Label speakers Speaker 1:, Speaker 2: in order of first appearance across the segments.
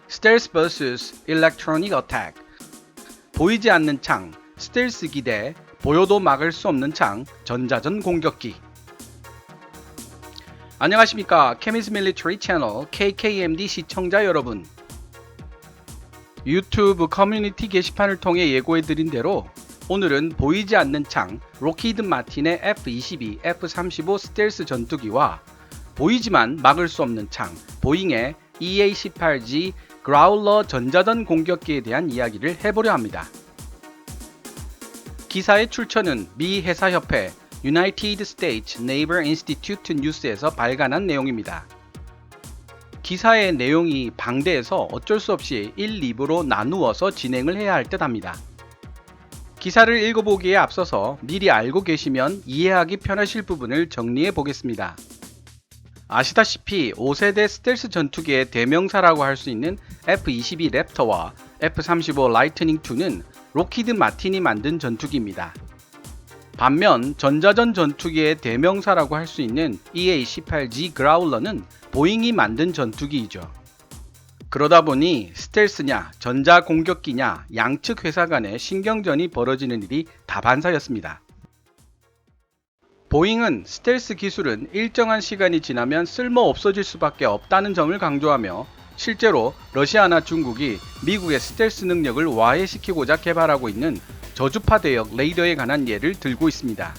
Speaker 1: Stealth vs Electronic Attack. 보이지 않는 창, 스텔스기 대 보여도 막을 수 없는 창, 전자전 공격기. 안녕하십니까. 케미스 밀리터리 채널 KKMD 시청자 여러분. 유튜브 커뮤니티 게시판을 통해 예고해드린 대로 오늘은 보이지 않는 창, 록히드 마틴의 F-22, F-35 스텔스 전투기와 보이지만 막을 수 없는 창, 보잉의 EA-18G 그라울러 전자전 공격기에 대한 이야기를 해보려 합니다. 기사의 출처는 미 해사협회 United States Naval Institute News에서 발간한 내용입니다. 기사의 내용이 방대해서 어쩔 수 없이 1, 2부로 나누어서 진행을 해야 할 듯 합니다. 기사를 읽어보기에 앞서서 미리 알고 계시면 이해하기 편하실 부분을 정리해 보겠습니다. 아시다시피 5세대 스텔스 전투기의 대명사라고 할 수 있는 F-22 랩터와 F-35 라이트닝 II는 록히드 마틴이 만든 전투기입니다. 반면 전자전 전투기의 대명사라고 할 수 있는 EA-18G 그라울러는 보잉이 만든 전투기이죠. 그러다 보니 스텔스냐 전자공격기냐 양측 회사 간의 신경전이 벌어지는 일이 다반사였습니다. 보잉은 스텔스 기술은 일정한 시간이 지나면 쓸모 없어질 수밖에 없다는 점을 강조하며 실제로 러시아나 중국이 미국의 스텔스 능력을 와해시키고자 개발하고 있는 저주파 대역 레이더에 관한 예를 들고 있습니다.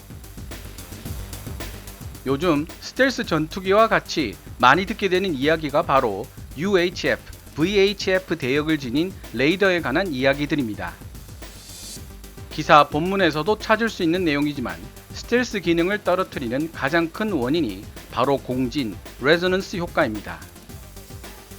Speaker 1: 요즘 스텔스 전투기와 같이 많이 듣게 되는 이야기가 바로 UHF, VHF 대역을 지닌 레이더에 관한 이야기들입니다. 기사 본문에서도 찾을 수 있는 내용이지만 스텔스 기능을 떨어뜨리는 가장 큰 원인이 바로 공진, 레저넌스 효과입니다.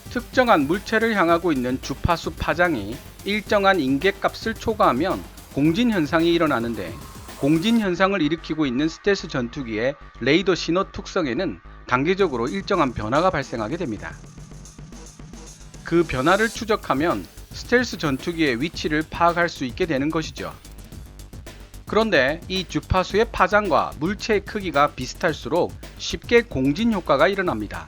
Speaker 1: 특정한 물체를 향하고 있는 주파수 파장이 일정한 인계값을 초과하면 공진 현상이 일어나는데 공진 현상을 일으키고 있는 스텔스 전투기의 레이더 신호 특성에는 단계적으로 일정한 변화가 발생하게 됩니다. 그 변화를 추적하면 스텔스 전투기의 위치를 파악할 수 있게 되는 것이죠. 그런데 이 주파수의 파장과 물체의 크기가 비슷할수록 쉽게 공진 효과가 일어납니다.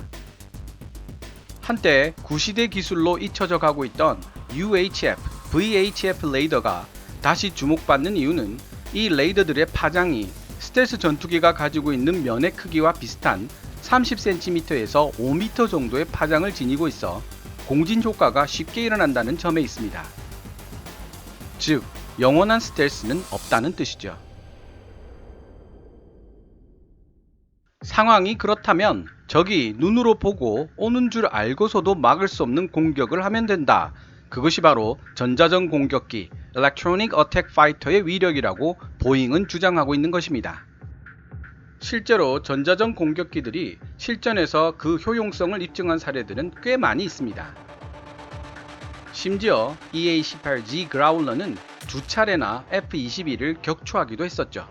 Speaker 1: 한때 구시대 기술로 잊혀져 가고 있던 UHF, VHF 레이더가 다시 주목받는 이유는 이 레이더들의 파장이 스텔스 전투기가 가지고 있는 면의 크기와 비슷한 30cm에서 5m 정도의 파장을 지니고 있어 공진 효과가 쉽게 일어난다는 점에 있습니다. 즉, 영원한 스텔스는 없다는 뜻이죠. 상황이 그렇다면 적이 눈으로 보고 오는 줄 알고서도 막을 수 없는 공격을 하면 된다. 그것이 바로 전자전 공격기 Electronic Attack Fighter의 위력이라고 보잉은 주장하고 있는 것입니다. 실제로 전자전 공격기들이 실전에서 그 효용성을 입증한 사례들은 꽤 많이 있습니다. 심지어 EA-18G 그라울러는 두 차례나 F-22를 격추하기도 했었죠.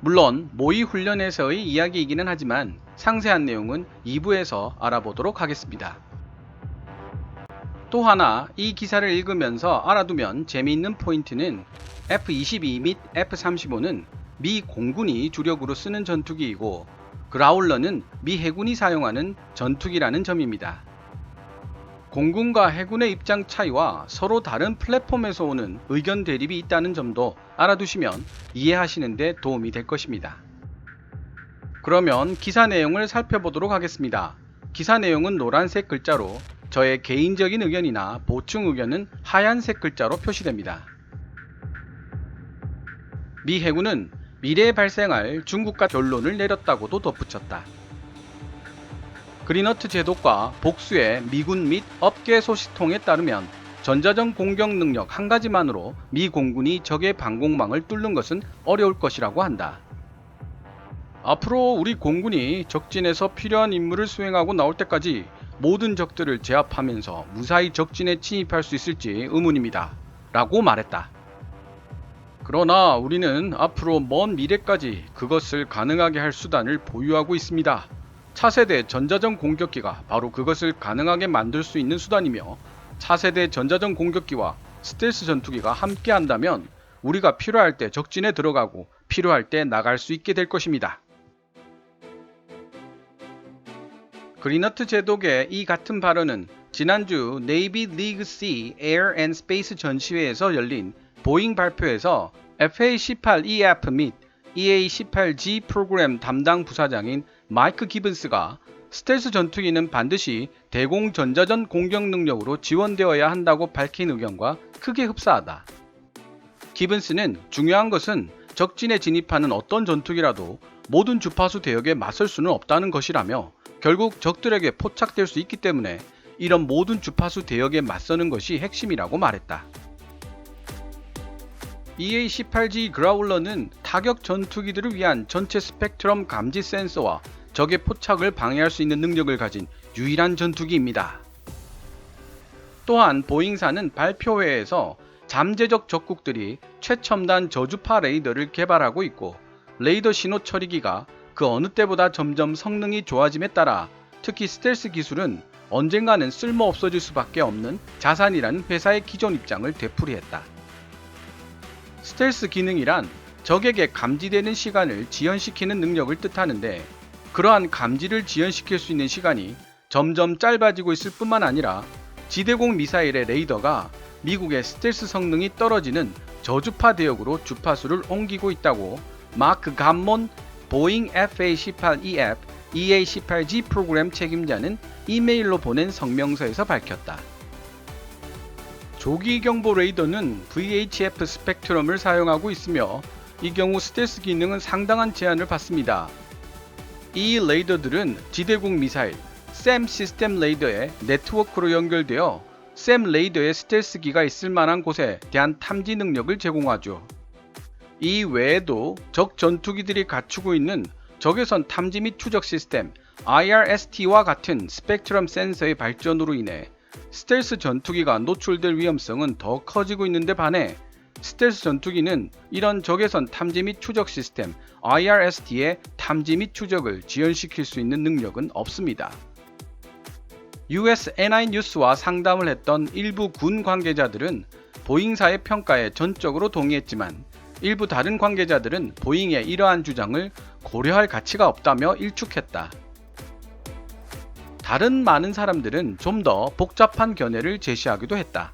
Speaker 1: 물론 모의 훈련에서의 이야기이기는 하지만 상세한 내용은 2부에서 알아보도록 하겠습니다. 또 하나 이 기사를 읽으면서 알아두면 재미있는 포인트는 F-22 및 F-35는 미 공군이 주력으로 쓰는 전투기이고 그라울러는 미 해군이 사용하는 전투기라는 점입니다. 공군과 해군의 입장 차이와 서로 다른 플랫폼에서 오는 의견 대립이 있다는 점도 알아두시면 이해하시는 데 도움이 될 것입니다. 그러면 기사 내용을 살펴보도록 하겠습니다. 기사 내용은 노란색 글자로 저의 개인적인 의견이나 보충 의견은 하얀색 글자로 표시됩니다. 미 해군은 미래에 발생할 중국과 결론을 내렸다고도 덧붙였다. 그린허트 제독과 복수의 미군 및 업계 소식통에 따르면 전자전 공격 능력 한 가지만으로 미 공군이 적의 방공망을 뚫는 것은 어려울 것이라고 한다. 앞으로 우리 공군이 적진에서 필요한 임무를 수행하고 나올 때까지 모든 적들을 제압하면서 무사히 적진에 침입할 수 있을지 의문입니다. 라고 말했다. 그러나 우리는 앞으로 먼 미래까지 그것을 가능하게 할 수단을 보유하고 있습니다. 차세대 전자전 공격기가 바로 그것을 가능하게 만들 수 있는 수단이며 차세대 전자전 공격기와 스텔스 전투기가 함께 한다면 우리가 필요할 때 적진에 들어가고 필요할 때 나갈 수 있게 될 것입니다. 그린허트 제독의 이 같은 발언은 지난주 네이비 리그 C 에어 앤 스페이스 전시회에서 열린 보잉 발표에서 FA-18EF 및 EA-18G 프로그램 담당 부사장인 마이크 기븐스가 스텔스 전투기는 반드시 대공 전자전 공격 능력으로 지원되어야 한다고 밝힌 의견과 크게 흡사하다. 기븐스는 중요한 것은 적진에 진입하는 어떤 전투기라도 모든 주파수 대역에 맞설 수는 없다는 것이라며 결국 적들에게 포착될 수 있기 때문에 이런 모든 주파수 대역에 맞서는 것이 핵심이라고 말했다. EA-18G 그라울러는 타격 전투기들을 위한 전체 스펙트럼 감지 센서와 적의 포착을 방해할 수 있는 능력을 가진 유일한 전투기입니다. 또한 보잉사는 발표회에서 잠재적 적국들이 최첨단 저주파 레이더를 개발하고 있고 레이더 신호 처리기가 그 어느 때보다 점점 성능이 좋아짐에 따라 특히 스텔스 기술은 언젠가는 쓸모 없어질 수밖에 없는 자산이라는 회사의 기존 입장을 되풀이했다. 스텔스 기능이란 적에게 감지되는 시간을 지연시키는 능력을 뜻하는데 그러한 감지를 지연시킬 수 있는 시간이 점점 짧아지고 있을 뿐만 아니라 지대공 미사일의 레이더가 미국의 스텔스 성능이 떨어지는 저주파 대역으로 주파수를 옮기고 있다고 마크 감몬 보잉 FA-18EF EA-18G 프로그램 책임자는 이메일로 보낸 성명서에서 밝혔다. 조기 경보 레이더는 VHF 스펙트럼을 사용하고 있으며 이 경우 스텔스 기능은 상당한 제한을 받습니다. 이 레이더들은 지대공 미사일 SAM 시스템 레이더의 네트워크로 연결되어 SAM 레이더의 스텔스기가 있을 만한 곳에 대한 탐지 능력을 제공하죠. 이 외에도 적 전투기들이 갖추고 있는 적외선 탐지 및 추적 시스템 IRST와 같은 스펙트럼 센서의 발전으로 인해 스텔스 전투기가 노출될 위험성은 더 커지고 있는데 반해 스텔스 전투기는 이런 적외선 탐지 및 추적 시스템 IRST의 탐지 및 추적을 지연시킬 수 있는 능력은 없습니다. US NI 뉴스와 상담을 했던 일부 군 관계자들은 보잉사의 평가에 전적으로 동의했지만 일부 다른 관계자들은 보잉의 이러한 주장을 고려할 가치가 없다며 일축했다. 다른 많은 사람들은 좀 더 복잡한 견해를 제시하기도 했다.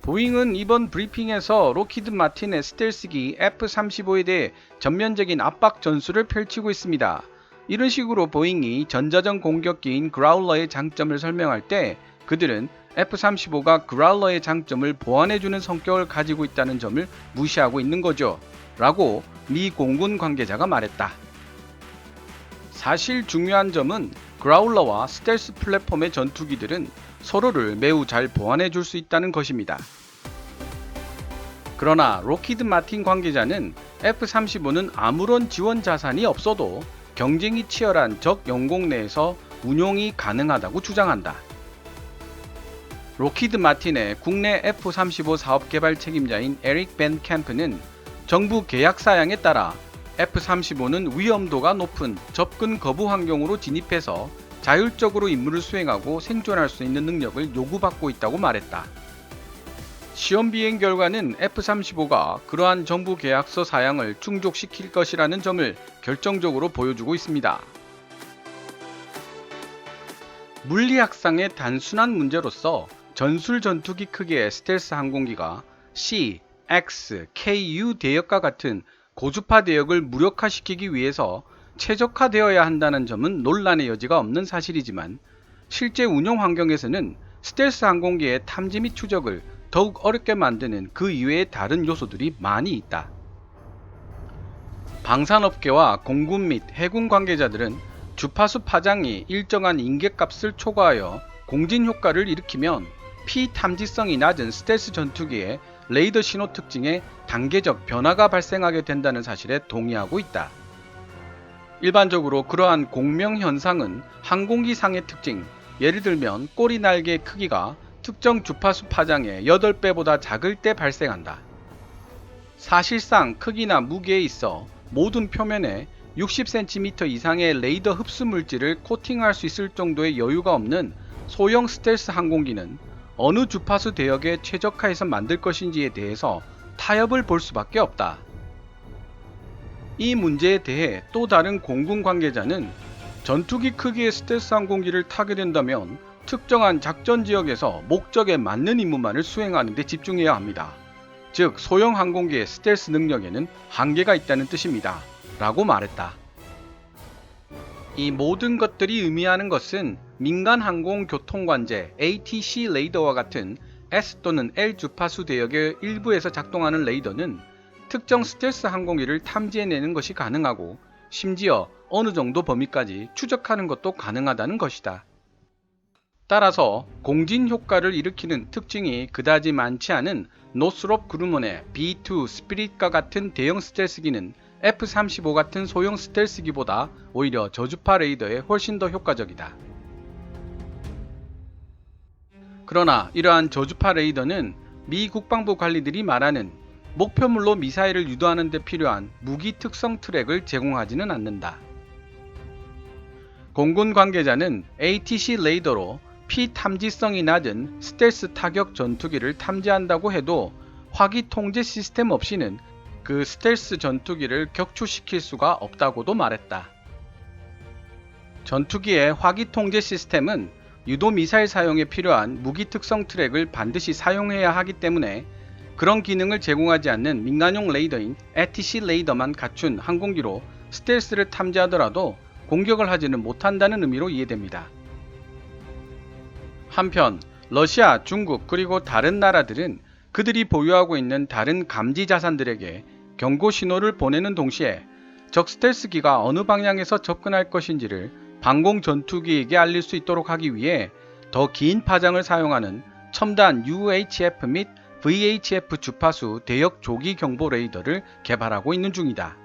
Speaker 1: 보잉은 이번 브리핑에서 로키드 마틴의 스텔스기 F-35에 대해 전면적인 압박 전술을 펼치고 있습니다. 이런 식으로 보잉이 전자전 공격기인 그라울러의 장점을 설명할 때 그들은 F-35가 그라울러의 장점을 보완해주는 성격을 가지고 있다는 점을 무시하고 있는 거죠. 라고 미 공군 관계자가 말했다. 사실 중요한 점은 그라울러와 스텔스 플랫폼의 전투기들은 서로를 매우 잘 보완해 줄 수 있다는 것입니다. 그러나 로키드 마틴 관계자는 F-35는 아무런 지원 자산이 없어도 경쟁이 치열한 적 영공 내에서 운용이 가능하다고 주장한다. 로키드 마틴의 국내 F-35 사업 개발 책임자인 에릭 벤 캠프는 정부 계약 사양에 따라 F-35는 위험도가 높은 접근 거부 환경으로 진입해서 자율적으로 임무를 수행하고 생존할 수 있는 능력을 요구받고 있다고 말했다. 시험 비행 결과는 F-35가 그러한 정부 계약서 사양을 충족시킬 것이라는 점을 결정적으로 보여주고 있습니다. 물리학상의 단순한 문제로서 전술 전투기 크기의 스텔스 항공기가 C, X, KU 대역과 같은 고주파 대역을 무력화시키기 위해서 최적화되어야 한다는 점은 논란의 여지가 없는 사실이지만 실제 운용 환경에서는 스텔스 항공기의 탐지 및 추적을 더욱 어렵게 만드는 그 이외의 다른 요소들이 많이 있다. 방산업계와 공군 및 해군 관계자들은 주파수 파장이 일정한 인계값을 초과하여 공진 효과를 일으키면 피탐지성이 낮은 스텔스 전투기의 레이더 신호 특징에 단계적 변화가 발생하게 된다는 사실에 동의하고 있다. 일반적으로 그러한 공명 현상은 항공기상의 특징, 예를 들면 꼬리 날개의 크기가 특정 주파수 파장의 8배보다 작을 때 발생한다. 사실상 크기나 무게에 있어 모든 표면에 60cm 이상의 레이더 흡수 물질을 코팅할 수 있을 정도의 여유가 없는 소형 스텔스 항공기는 어느 주파수 대역에 최적화해서 만들 것인지에 대해서 타협을 볼 수밖에 없다. 이 문제에 대해 또 다른 공군 관계자는 전투기 크기의 스텔스 항공기를 타게 된다면 특정한 작전 지역에서 목적에 맞는 임무만을 수행하는 데 집중해야 합니다. 즉 소형 항공기의 스텔스 능력에는 한계가 있다는 뜻입니다. 라고 말했다. 이 모든 것들이 의미하는 것은 민간 항공 교통관제 ATC 레이더와 같은 S 또는 L 주파수 대역의 일부에서 작동하는 레이더는 특정 스텔스 항공기를 탐지해내는 것이 가능하고 심지어 어느 정도 범위까지 추적하는 것도 가능하다는 것이다. 따라서 공진 효과를 일으키는 특징이 그다지 많지 않은 노스롭 그루먼의 B2 스피릿과 같은 대형 스텔스기는 F-35 같은 소형 스텔스기보다 오히려 저주파 레이더에 훨씬 더 효과적이다. 그러나 이러한 저주파 레이더는 미 국방부 관리들이 말하는 목표물로 미사일을 유도하는 데 필요한 무기 특성 트랙을 제공하지는 않는다. 공군 관계자는 ATC 레이더로 피탐지성이 낮은 스텔스 타격 전투기를 탐지한다고 해도 화기 통제 시스템 없이는 그 스텔스 전투기를 격추시킬 수가 없다고도 말했다. 전투기의 화기 통제 시스템은 유도 미사일 사용에 필요한 무기 특성 트랙을 반드시 사용해야 하기 때문에 그런 기능을 제공하지 않는 민간용 레이더인 ATC 레이더만 갖춘 항공기로 스텔스를 탐지하더라도 공격을 하지는 못한다는 의미로 이해됩니다. 한편 러시아, 중국 그리고 다른 나라들은 그들이 보유하고 있는 다른 감지 자산들에게 경고 신호를 보내는 동시에 적 스텔스기가 어느 방향에서 접근할 것인지를 방공 전투기에게 알릴 수 있도록 하기 위해 더 긴 파장을 사용하는 첨단 UHF 및 VHF 주파수 대역 조기 경보 레이더를 개발하고 있는 중이다.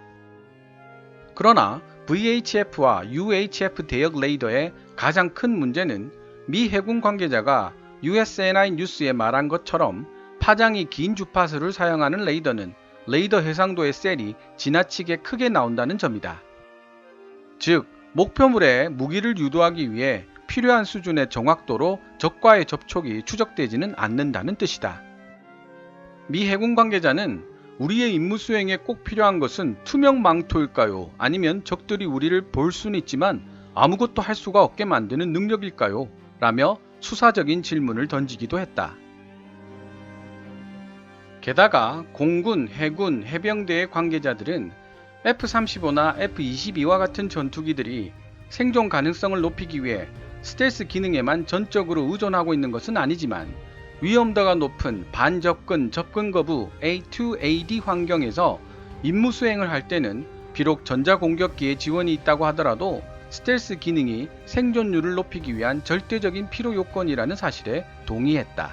Speaker 1: 그러나 VHF와 UHF 대역 레이더의 가장 큰 문제는 미 해군 관계자가 USNI 뉴스에 말한 것처럼 파장이 긴 주파수를 사용하는 레이더는 레이더 해상도의 셀이 지나치게 크게 나온다는 점이다. 즉, 목표물에 무기를 유도하기 위해 필요한 수준의 정확도로 적과의 접촉이 추적되지는 않는다는 뜻이다. 미 해군 관계자는 우리의 임무 수행에 꼭 필요한 것은 투명 망토일까요? 아니면 적들이 우리를 볼 수는 있지만 아무것도 할 수가 없게 만드는 능력일까요? 라며 수사적인 질문을 던지기도 했다. 게다가 공군, 해군, 해병대의 관계자들은 F-35나 F-22와 같은 전투기들이 생존 가능성을 높이기 위해 스텔스 기능에만 전적으로 의존하고 있는 것은 아니지만 위험도가 높은 반접근, 접근 거부 A2AD 환경에서 임무 수행을 할 때는 비록 전자공격기의 지원이 있다고 하더라도 스텔스 기능이 생존율을 높이기 위한 절대적인 필요 요건이라는 사실에 동의했다.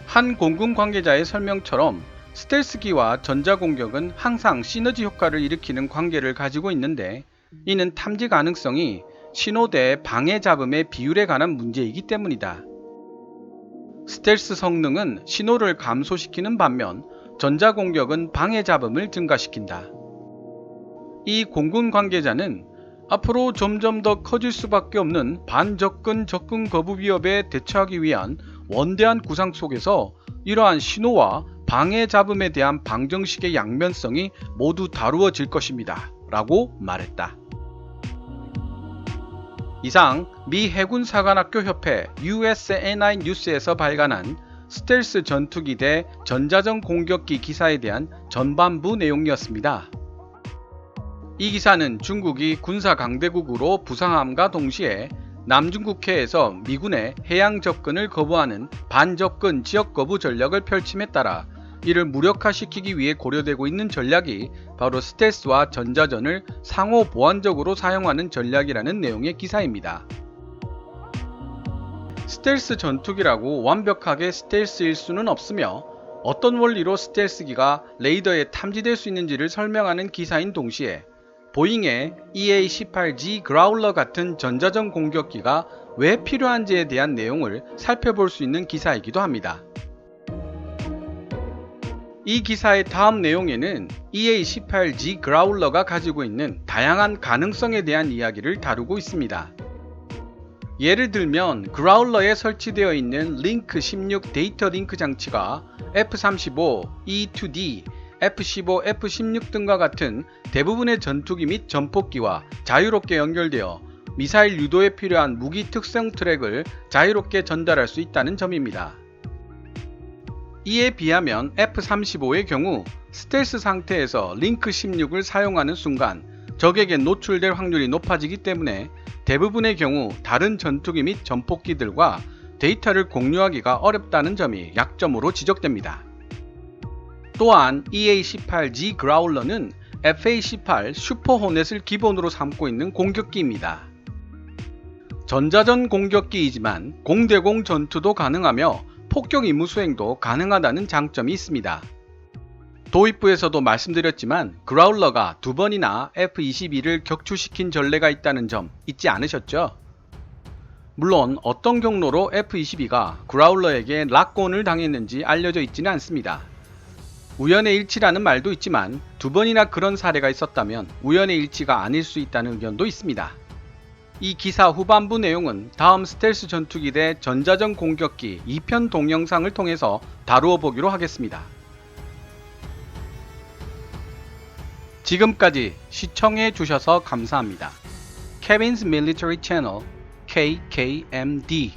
Speaker 1: 한 공군 관계자의 설명처럼 스텔스기와 전자공격은 항상 시너지 효과를 일으키는 관계를 가지고 있는데 이는 탐지 가능성이 신호 대 방해 잡음의 비율에 관한 문제이기 때문이다. 스텔스 성능은 신호를 감소시키는 반면 전자공격은 방해 잡음을 증가시킨다. 이 공군 관계자는 앞으로 점점 더 커질 수밖에 없는 반접근 접근 거부 위협에 대처하기 위한 원대한 구상 속에서 이러한 신호와 방해 잡음에 대한 방정식의 양면성이 모두 다루어질 것입니다. 라고 말했다. 이상 미 해군 사관학교 협회 USNI 뉴스에서 발간한 스텔스 전투기 대 전자전 공격기 기사에 대한 전반부 내용이었습니다. 이 기사는 중국이 군사 강대국으로 부상함과 동시에 남중국해에서 미군의 해양 접근을 거부하는 반접근 지역 거부 전략을 펼침에 따라 이를 무력화시키기 위해 고려되고 있는 전략이 바로 스텔스와 전자전을 상호 보완적으로 사용하는 전략이라는 내용의 기사입니다. 스텔스 전투기라고 완벽하게 스텔스일 수는 없으며 어떤 원리로 스텔스기가 레이더에 탐지될 수 있는지를 설명하는 기사인 동시에 보잉의 EA-18G 그라울러 같은 전자전 공격기가 왜 필요한지에 대한 내용을 살펴볼 수 있는 기사이기도 합니다. 이 기사의 다음 내용에는 EA-18G 그라울러가 가지고 있는 다양한 가능성에 대한 이야기를 다루고 있습니다. 예를 들면 그라울러에 설치되어 있는 링크 16 데이터 링크 장치가 F-35, E-2D, F-15, F-16 등과 같은 대부분의 전투기 및 전폭기와 자유롭게 연결되어 미사일 유도에 필요한 무기 특성 트랙을 자유롭게 전달할 수 있다는 점입니다. 이에 비하면 F-35의 경우 스텔스 상태에서 링크 16을 사용하는 순간 적에게 노출될 확률이 높아지기 때문에 대부분의 경우 다른 전투기 및 전폭기들과 데이터를 공유하기가 어렵다는 점이 약점으로 지적됩니다. 또한 EA-18G 그라울러는 FA-18 슈퍼 호넷을 기본으로 삼고 있는 공격기입니다. 전자전 공격기이지만 공대공 전투도 가능하며 폭격 임무 수행도 가능하다는 장점이 있습니다. 도입부에서도 말씀드렸지만 그라울러가 2번이나 F-22를 격추시킨 전례가 있다는 점 잊지 않으셨죠? 물론 어떤 경로로 F-22가 그라울러에게 락건을 당했는지 알려져 있지는 않습니다. 우연의 일치라는 말도 있지만 2번이나 그런 사례가 있었다면 우연의 일치가 아닐 수 있다는 의견도 있습니다. 이 기사 후반부 내용은 다음 스텔스 전투기 대 전자전 공격기 2편 동영상을 통해서 다루어 보기로 하겠습니다. 지금까지 시청해 주셔서 감사합니다. Kevin's Military Channel KKMD